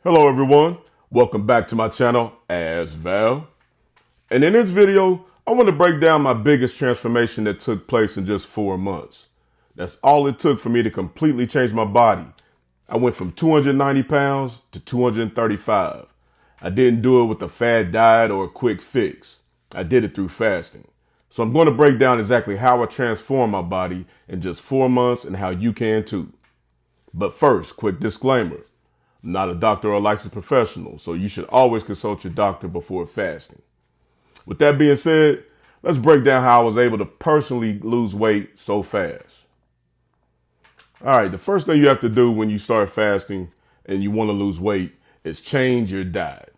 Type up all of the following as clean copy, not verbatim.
Hello everyone, welcome back to my channel as Val. And in this video, I want to break down my biggest transformation that took place in just 4 months. That's all it took for me to completely change my body. I went from 290 pounds to 235. I didn't do it with a fad diet or a quick fix. I did it through fasting. So I'm going to break down exactly how I transformed my body in just 4 months and how you can too. But first, quick disclaimer. I'm not a doctor or a licensed professional, so you should always consult your doctor before fasting. With that being said, let's break down how I was able to personally lose weight so fast. All right, the first thing you have to do when you start fasting and you want to lose weight is change your diet.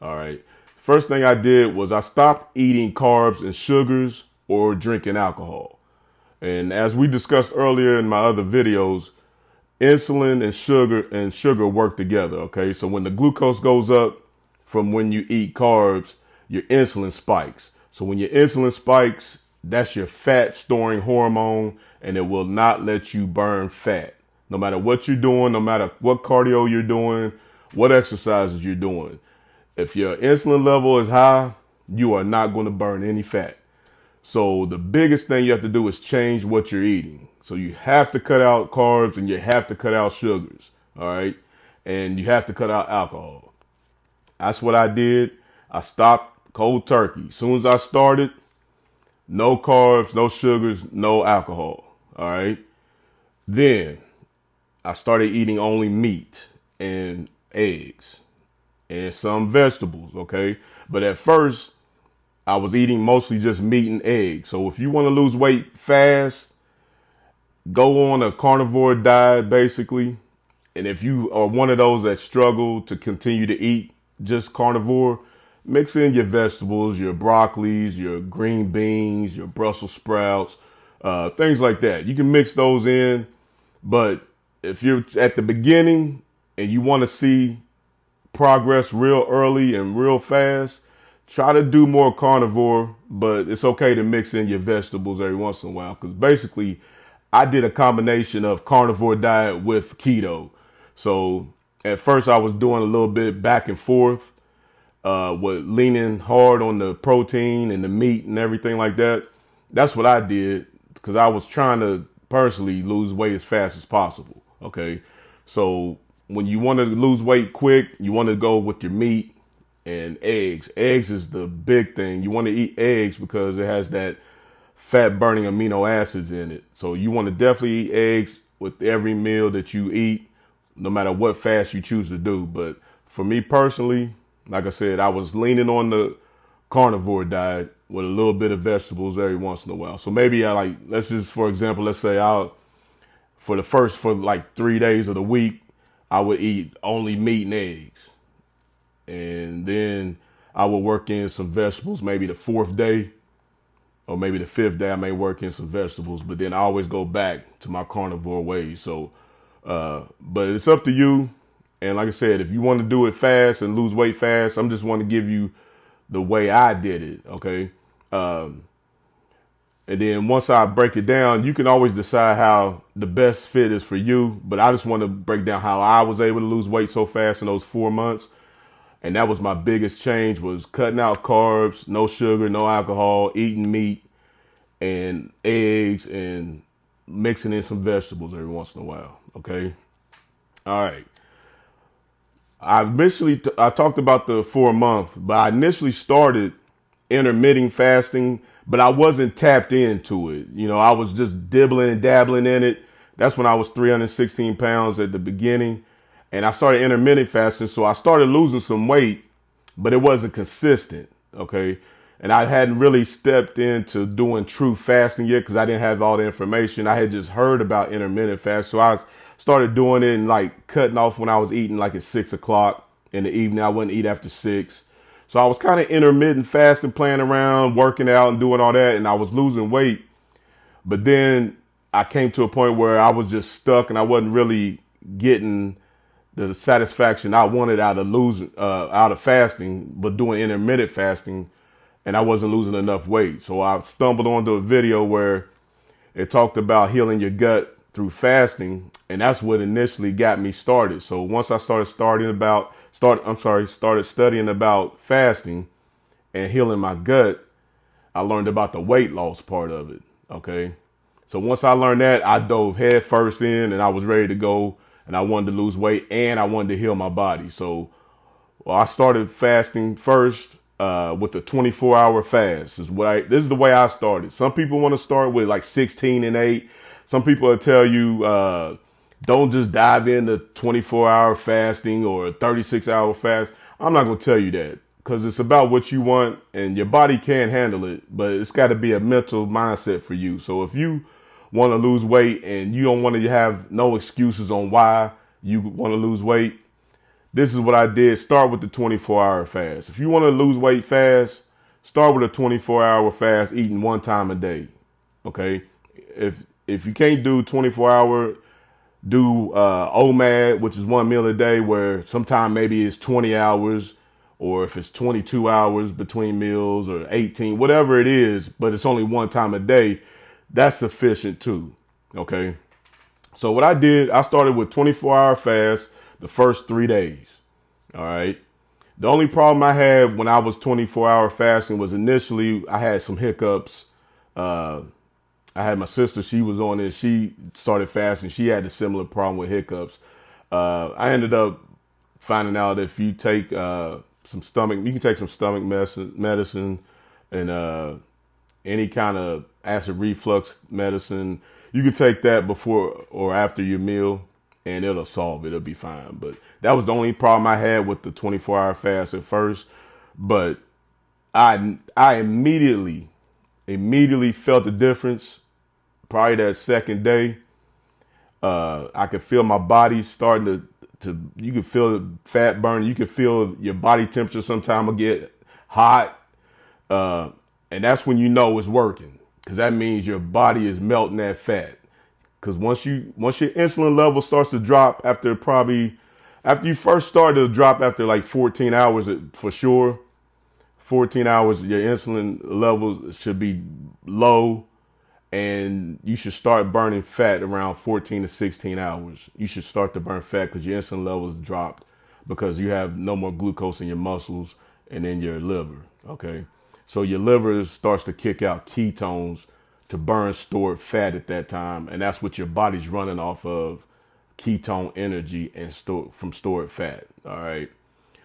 All right. First thing I did was I stopped eating carbs and sugars or drinking alcohol. And as we discussed earlier in my other videos, insulin and sugar work together. Okay. So when the glucose goes up from when you eat carbs, your insulin spikes. So when your insulin spikes, that's your fat storing hormone, and it will not let you burn fat. No matter what you're doing, no matter what cardio you're doing, what exercises you're doing. If your insulin level is high, you are not going to burn any fat. So the biggest thing you have to do is change what you're eating. So you have to cut out carbs and you have to cut out sugars. All right. And you have to cut out alcohol. That's what I did. I stopped cold turkey. As soon as I started, no carbs, no sugars, no alcohol. All right. Then I started eating only meat and eggs and some vegetables. Okay. But at first, I was eating mostly just meat and eggs. So if you want to lose weight fast, go on a carnivore diet, basically. And if you are one of those that struggle to continue to eat just carnivore, mix in your vegetables, your broccolis, your green beans, your Brussels sprouts, things like that. You can mix those in. But if you're at the beginning and you want to see progress real early and real fast, try to do more carnivore, but it's okay to mix in your vegetables every once in a while. Because basically, I did a combination of carnivore diet with keto. So at first I was doing a little bit back and forth, with leaning hard on the protein and the meat and everything like that. That's what I did because I was trying to personally lose weight as fast as possible. Okay. So when you want to lose weight quick, you want to go with your meat and eggs. Eggs is the big thing. You want to eat eggs because it has that fat burning amino acids in it. So you want to definitely eat eggs with every meal that you eat, no matter what fast you choose to do. But for me personally, like I said, I was leaning on the carnivore diet with a little bit of vegetables every once in a while. So maybe let's just, for example, let's say for like 3 days of the week, I would eat only meat and eggs. And then I would work in some vegetables, maybe the 4th day or maybe the 5th day, I may work in some vegetables, but then I always go back to my carnivore ways. So, but it's up to you. And like I said, if you want to do it fast and lose weight fast, I'm just want to give you the way I did it. Okay. And then once I break it down, you can always decide how the best fit is for you. But I just want to break down how I was able to lose weight so fast in those 4 months. And that was my biggest change, was cutting out carbs, no sugar, no alcohol, eating meat and eggs, and mixing in some vegetables every once in a while. Okay. All right. I talked about the 4 month, but I initially started intermittent fasting, but I wasn't tapped into it. You know, I was just dibbling and dabbling in it. That's when I was 316 pounds at the beginning. And I started intermittent fasting, so I started losing some weight, but it wasn't consistent, okay? And I hadn't really stepped into doing true fasting yet because I didn't have all the information. I had just heard about intermittent fast, so I started doing it and like cutting off when I was eating like at 6 o'clock in the evening. I wouldn't eat after 6. So I was kind of intermittent fasting, playing around, working out and doing all that, and I was losing weight. But then I came to a point where I was just stuck and I wasn't really getting the satisfaction I wanted out of fasting, but doing intermittent fasting, and I wasn't losing enough weight. So I stumbled onto a video where it talked about healing your gut through fasting, and that's what initially got me started. So once I started studying about fasting and healing my gut, I learned about the weight loss part of it. Okay. So once I learned that, I dove head first in and I was ready to go, and I wanted to lose weight and I wanted to heal my body. So I started fasting first with the 24-hour fast. This is the way I started. Some people want to start with like 16 and 8. Some people will tell you don't just dive into 24-hour fasting or a 36-hour fast. I'm not going to tell you that, because it's about what you want and your body can handle it, but it's got to be a mental mindset for you. So if you want to lose weight and you don't want to have no excuses on why you want to lose weight, this is what I did. Start with the 24-hour fast. If you want to lose weight fast, start with a 24-hour fast, eating one time a day. Okay. If you can't do 24-hour, do OMAD, which is one meal a day, where sometime maybe it's 20 hours, or if it's 22 hours between meals, or 18, whatever it is, but it's only one time a day, that's sufficient too. Okay. So what I did, I started with 24-hour fast the first 3 days. All right. The only problem I had when I was 24-hour fasting was initially I had some hiccups. I had my sister, she was on it. She started fasting. She had a similar problem with hiccups. I ended up finding out if you take you can take some stomach medicine and any kind of acid reflux medicine. You can take that before or after your meal, and it'll solve it. It'll be fine. But that was the only problem I had with the 24-hour fast at first. But I immediately felt the difference. Probably that second day, I could feel my body starting to you can feel the fat burn. You can feel your body temperature sometime will get hot. And that's when you know it's working, because that means your body is melting that fat. Because once your insulin level starts to drop after you first start to drop after like 14 hours, for sure, 14 hours, your insulin levels should be low, and you should start burning fat around 14 to 16 hours. You should start to burn fat because your insulin levels dropped, because you have no more glucose in your muscles and in your liver. Okay. So your liver starts to kick out ketones to burn stored fat at that time. And that's what your body's running off of, ketone energy and from stored fat. All right.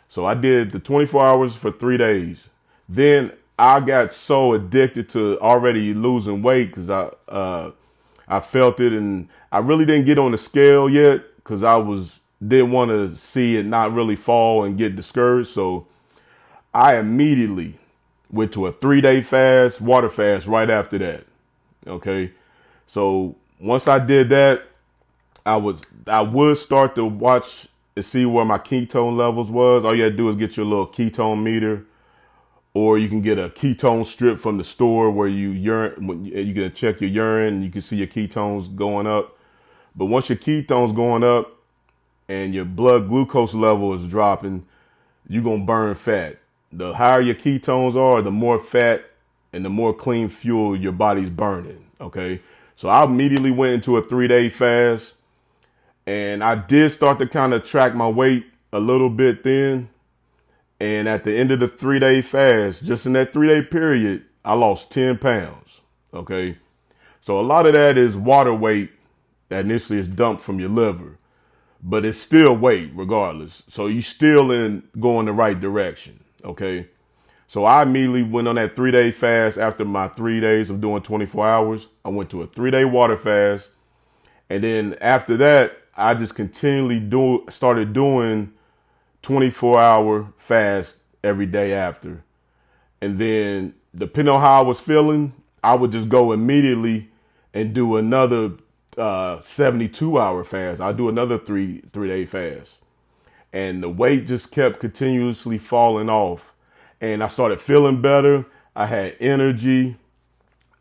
So I did the 24 hours for 3 days. Then I got so addicted to already losing weight, because I felt it, and I really didn't get on the scale yet because didn't want to see it not really fall and get discouraged. So I immediately went to a 3-day fast, water fast right after that. Okay. So once I did that, I would start to watch and see where my ketone levels was. All you had to do is get your little ketone meter, or you can get a ketone strip from the store where you can check your urine and you can see your ketones going up. But once your ketones going up and your blood glucose level is dropping, you're going to burn fat. The higher your ketones are, the more fat and the more clean fuel your body's burning. Okay. So I immediately went into a 3-day fast, and I did start to kind of track my weight a little bit then. And at the end of the 3-day fast, just in that 3-day period, I lost 10 pounds. Okay. So a lot of that is water weight that initially is dumped from your liver, but it's still weight regardless. So you still going the right direction. Okay. So I immediately went on that 3-day fast. After my 3 days of doing 24 hours, I went to a 3-day water fast. And then after that, I just continually started doing 24-hour fast every day after. And then depending on how I was feeling, I would just go immediately and do another 72-hour fast. I'll do another three-day fast. And the weight just kept continuously falling off. And I started feeling better. I had energy.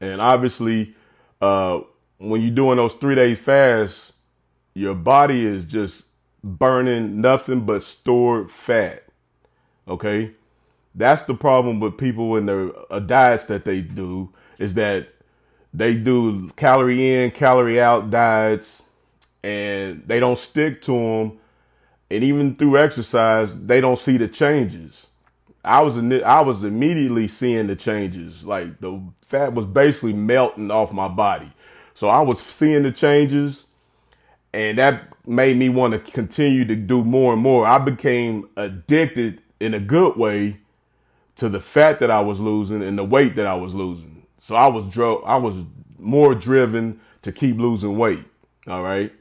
And obviously, when you're doing those 3-day fasts, your body is just burning nothing but stored fat. Okay. That's the problem with people in their diets that they do, is that they do calorie in, calorie out diets, and they don't stick to them. And even through exercise, they don't see the changes. I was immediately seeing the changes. Like the fat was basically melting off my body. So I was seeing the changes, and that made me want to continue to do more and more. I became addicted in a good way to the fat that I was losing and the weight that I was losing. So I was more driven to keep losing weight. All right.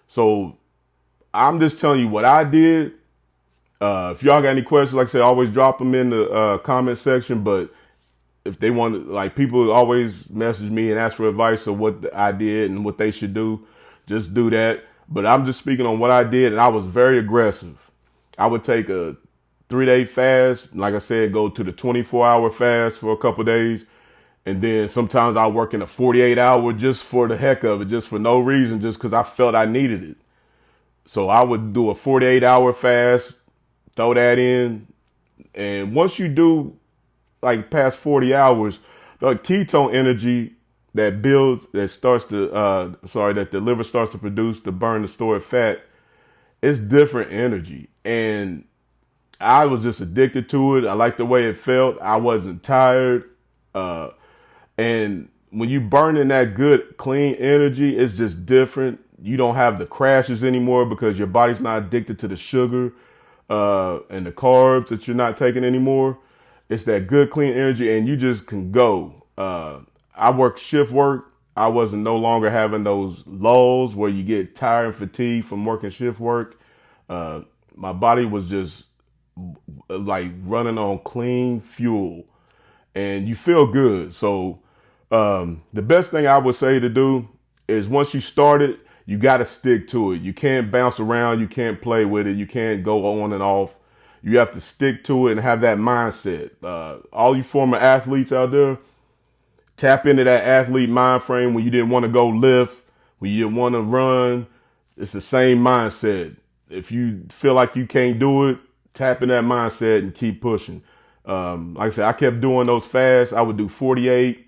So I'm just telling you what I did. If y'all got any questions, like I said, always drop them in the comment section. But if they want, like, people always message me and ask for advice of what I did and what they should do, just do that. But I'm just speaking on what I did, and I was very aggressive. I would take a 3-day fast. Like I said, go to the 24-hour fast for a couple days. And then sometimes I work in a 48-hour just for the heck of it, just for no reason, just because I felt I needed it. So I would do a 48-hour fast, throw that in. And once you do like past 40 hours, the ketone energy that builds, that starts to, that the liver starts to produce to burn the stored fat, it's different energy. And I was just addicted to it. I liked the way it felt. I wasn't tired. And when you burn in that good, clean energy, it's just different. You don't have the crashes anymore because your body's not addicted to the sugar and the carbs that you're not taking anymore. It's that good, clean energy, and you just can go. I worked shift work. I wasn't no longer having those lulls where you get tired and fatigued from working shift work. My body was just like running on clean fuel, and you feel good. So the best thing I would say to do is once you start it, you got to stick to it. You can't bounce around. You can't play with it. You can't go on and off. You have to stick to it and have that mindset. All you former athletes out there, tap into that athlete mind frame when you didn't want to go lift, when you didn't want to run. It's the same mindset. If you feel like you can't do it, tap in that mindset and keep pushing. Like I said, I kept doing those fasts. I would do 48.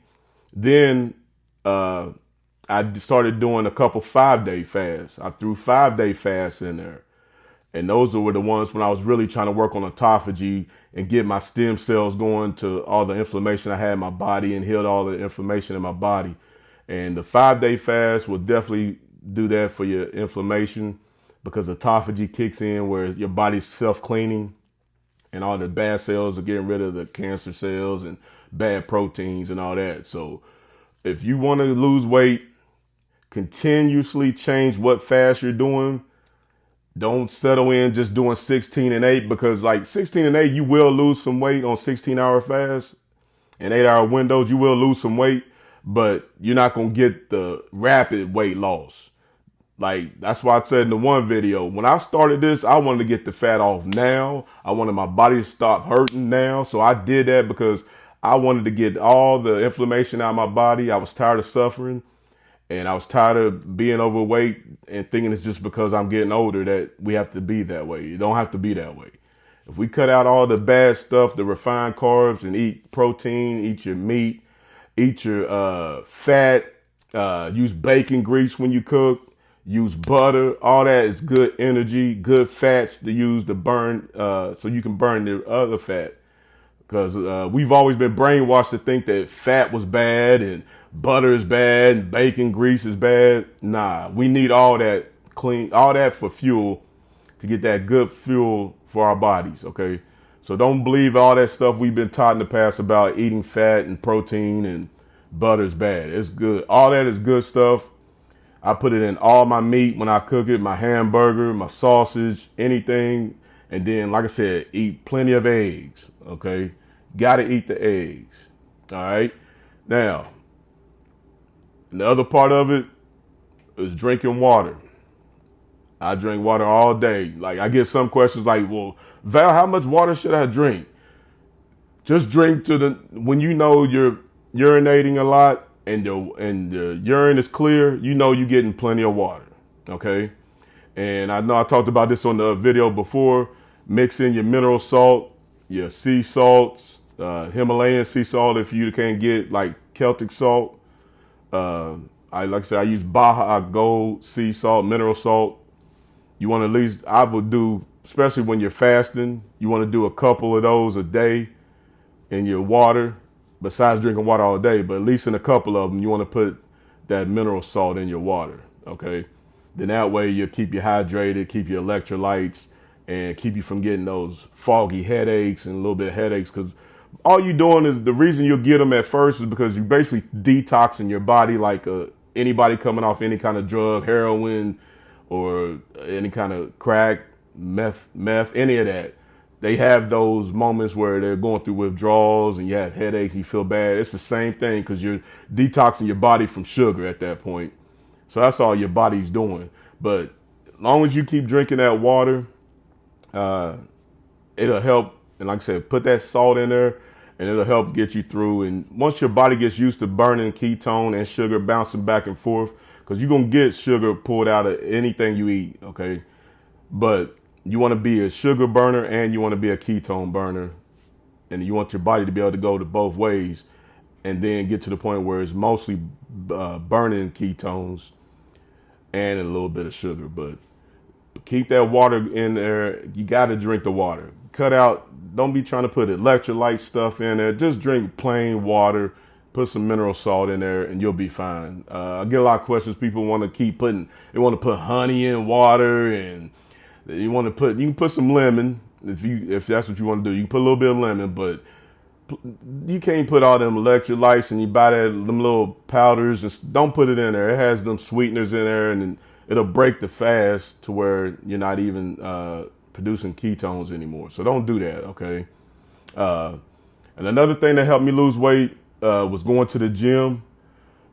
Then I started doing a couple 5-day fasts. I threw 5-day fasts in there. And those were the ones when I was really trying to work on autophagy and get my stem cells going to all the inflammation I had in my body and heal all the inflammation in my body. And the 5-day fast will definitely do that for your inflammation because autophagy kicks in where your body's self-cleaning and all the bad cells are getting rid of the cancer cells and bad proteins and all that. So if you want to lose weight, continuously change what fast you're doing. Don't settle in just doing 16 and 8 because like 16 and 8, you will lose some weight on 16-hour fast and 8-hour windows. You will lose some weight, but you're not going to get the rapid weight loss. Like that's why I said in the one video, when I started this, I wanted to get the fat off now. I wanted my body to stop hurting now. So I did that because I wanted to get all the inflammation out of my body. I was tired of suffering. And I was tired of being overweight and thinking it's just because I'm getting older that we have to be that way. You don't have to be that way. If we cut out all the bad stuff, the refined carbs, and eat protein, eat your meat, eat your fat, use bacon grease when you cook, use butter, all that is good energy, good fats to use to burn so you can burn the other fat. Because we've always been brainwashed to think that fat was bad and butter is bad and bacon grease is bad. Nah, we need all that clean, all that for fuel to get that good fuel for our bodies, okay? So don't believe all that stuff we've been taught in the past about eating fat and protein and butter is bad. It's good. All that is good stuff. I put it in all my meat when I cook it, my hamburger, my sausage, anything. And then, like I said, eat plenty of eggs, okay? Got to eat the eggs, all right? Now, the other part of it is drinking water. I drink water all day. Like, I get some questions like, well, Val, how much water should I drink? Just drink when you know you're urinating a lot and the urine is clear, you know you're getting plenty of water, okay? And I know I talked about this on the video before. Mix in your mineral salt, your sea salts, Himalayan sea salt if you can't get like Celtic salt. Like I said, I use Baja Gold sea salt, mineral salt. You want to at least, I would do, especially when you're fasting, you want to do a couple of those a day in your water, besides drinking water all day, but at least in a couple of them, you want to put that mineral salt in your water, okay? Then that way you'll keep you hydrated, keep your electrolytes, and keep you from getting those foggy headaches and a little bit of headaches, because all you're doing is, the reason you'll get them at first is because you're basically detoxing your body like anybody coming off any kind of drug, heroin, or any kind of crack, meth, any of that. They have those moments where they're going through withdrawals and you have headaches and you feel bad. It's the same thing because you're detoxing your body from sugar at that point. So that's all your body's doing. But as long as you keep drinking that water, it'll help. And like I said, put that salt in there and it'll help get you through. And once your body gets used to burning ketone and sugar bouncing back and forth, because you're going to get sugar pulled out of anything you eat, okay? But you want to be a sugar burner and you want to be a ketone burner. And you want your body to be able to go to both ways and then get to the point where it's mostly burning ketones and a little bit of sugar. But keep that water in there. You got to drink the water. Cut out, don't be trying to put electrolyte stuff in there. Just drink plain water. Put some mineral salt in there and you'll be fine. I get a lot of questions. People want to keep putting, they want to put honey in water, and you can put some lemon if that's what you want to do. You can put a little bit of lemon, but you can't put all them electrolytes and you buy them little powders. Just don't put it in there. It has them sweeteners in there and it'll break the fast to where you're not even producing ketones anymore. So don't do that, okay? And another thing that helped me lose weight was going to the gym.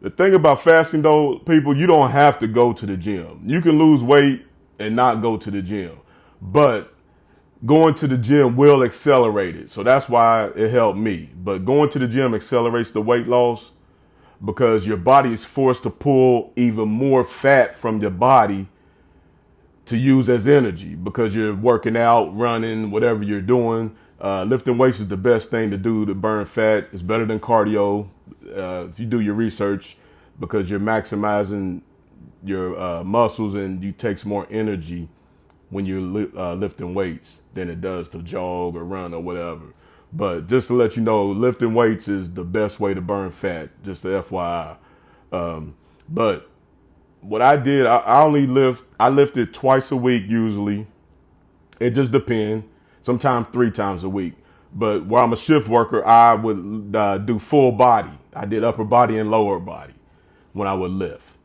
The thing about fasting though, people, you don't have to go to the gym. You can lose weight and not go to the gym, but going to the gym will accelerate it. So that's why it helped me. But going to the gym accelerates the weight loss because your body is forced to pull even more fat from your body to use as energy because you're working out, running, whatever you're doing. Lifting weights is the best thing to do to burn fat. It's better than cardio if you do your research because you're maximizing your muscles and you takes more energy when you're lifting weights than it does to jog or run or whatever. But just to let you know, lifting weights is the best way to burn fat, just the FYI. But what I did, I lifted twice a week usually. It just depends. Sometimes 3 times a week. But where I'm a shift worker, I would do full body. I did upper body and lower body when I would lift.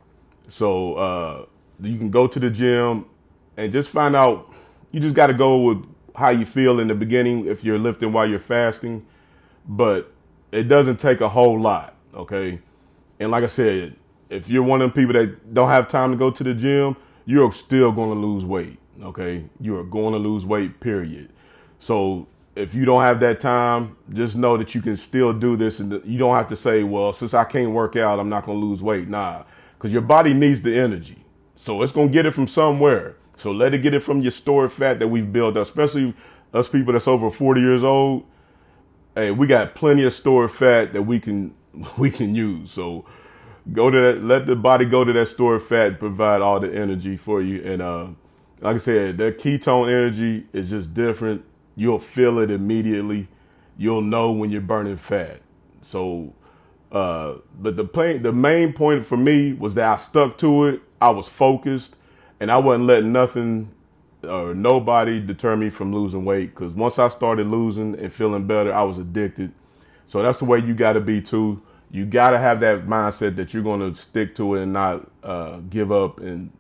So you can go to the gym and just find out. You just got to go with how you feel in the beginning if you're lifting while you're fasting. But it doesn't take a whole lot, okay? And like I said, if you're one of them people that don't have time to go to the gym, you're still going to lose weight, okay? You are going to lose weight, period. So if you don't have that time, just know that you can still do this. And you don't have to say, well, since I can't work out, I'm not going to lose weight. Nah, because your body needs the energy. So it's going to get it from somewhere. So let it get it from your stored fat that we've built up, especially us people that's over 40 years old. Hey, we got plenty of stored fat that we can use. So go to that, let the body go to that stored fat and provide all the energy for you. And like I said, that ketone energy is just different. You'll feel it immediately. You'll know when you're burning fat. So, but the main point for me was that I stuck to it. I was focused, and I wasn't letting nothing or nobody deter me from losing weight. Because once I started losing and feeling better, I was addicted. So that's the way you got to be too. You got to have that mindset that you're going to stick to it and not give up. And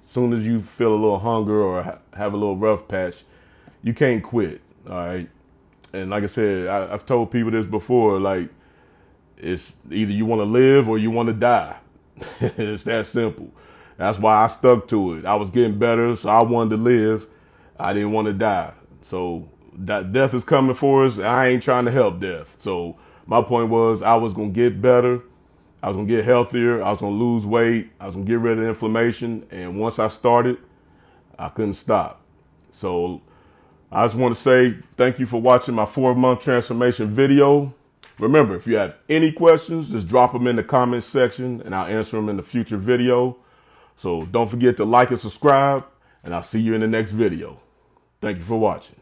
as soon as you feel a little hunger or have a little rough patch, you can't quit, all right? And like I said, I've told people this before, like, it's either you want to live or you want to die. It's that simple. That's why I stuck to it. I was getting better, so I wanted to live. I didn't want to die. So death is coming for us, and I ain't trying to help death. So my point was I was going to get better. I was going to get healthier. I was going to lose weight. I was going to get rid of inflammation. And once I started, I couldn't stop. So I just want to say thank you for watching my 4-month transformation video. Remember, if you have any questions, just drop them in the comments section and I'll answer them in the future video. So don't forget to like and subscribe, and I'll see you in the next video. Thank you for watching.